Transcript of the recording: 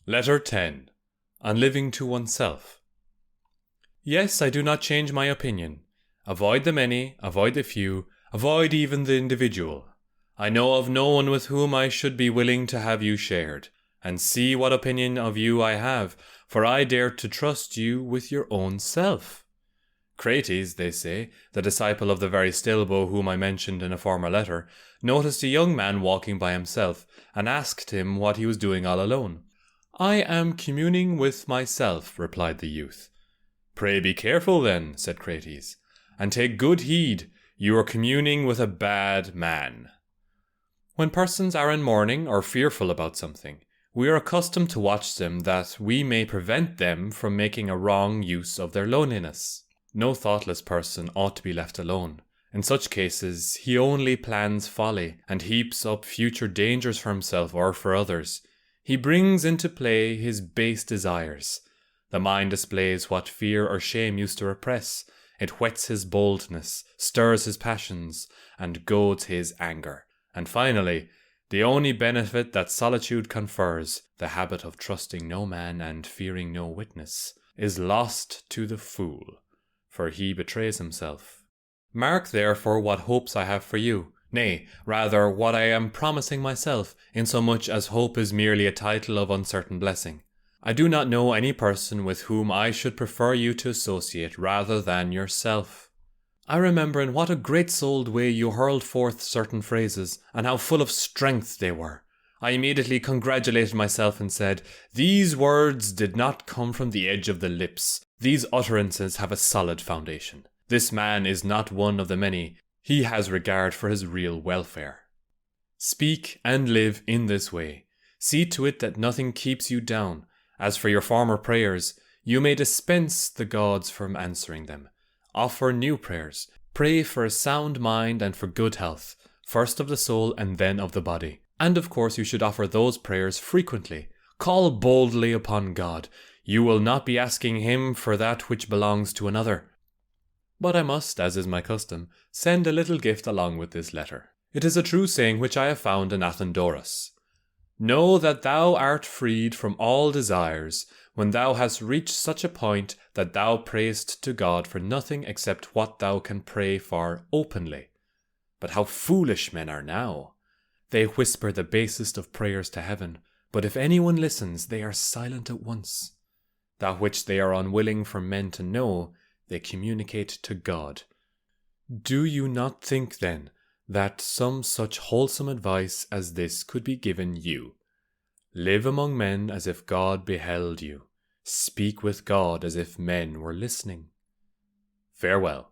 Letter 10. On living to oneself. Yes, I do not change my opinion. Avoid the many, avoid the few, avoid even the individual. I know of no one with whom I should be willing to have you shared. And see what opinion of you I have, for I dare to trust you with your own self. Crates, they say, the disciple of the very Stilbo whom I mentioned in a former letter, noticed a young man walking by himself, and asked him what he was doing all alone. "I am communing with myself," replied the youth. "Pray be careful then," said Crates, "and take good heed, you are communing with a bad man." When persons are in mourning or fearful about something, we are accustomed to watch them that we may prevent them from making a wrong use of their loneliness. No thoughtless person ought to be left alone. In such cases, he only plans folly and heaps up future dangers for himself or for others. He brings into play his base desires. The mind displays what fear or shame used to repress. It whets his boldness, stirs his passions, and goads his anger. And finally, the only benefit that solitude confers, the habit of trusting no man and fearing no witness, is lost to the fool, for he betrays himself. Mark therefore what hopes I have for you, nay, rather what I am promising myself, insomuch as hope is merely a title of uncertain blessing. I do not know any person with whom I should prefer you to associate rather than yourself. I remember in what a great-souled way you hurled forth certain phrases, and how full of strength they were. I immediately congratulated myself and said, "These words did not come from the edge of the lips. These utterances have a solid foundation. This man is not one of the many. He has regard for his real welfare." Speak and live in this way. See to it that nothing keeps you down. As for your former prayers, you may dispense the gods from answering them. Offer new prayers. Pray for a sound mind and for good health, first of the soul and then of the body. And of course you should offer those prayers frequently. Call boldly upon God. You will not be asking him for that which belongs to another. But I must, as is my custom, send a little gift along with this letter. It is a true saying which I have found in Athenodorus. "Know that thou art freed from all desires when thou hast reached such a point that thou prayest to God for nothing except what thou can pray for openly." But how foolish men are now! They whisper the basest of prayers to heaven, but if anyone listens, they are silent at once. That which they are unwilling for men to know, they communicate to God. Do you not think, then, that some such wholesome advice as this could be given you? Live among men as if God beheld you. Speak with God as if men were listening. Farewell.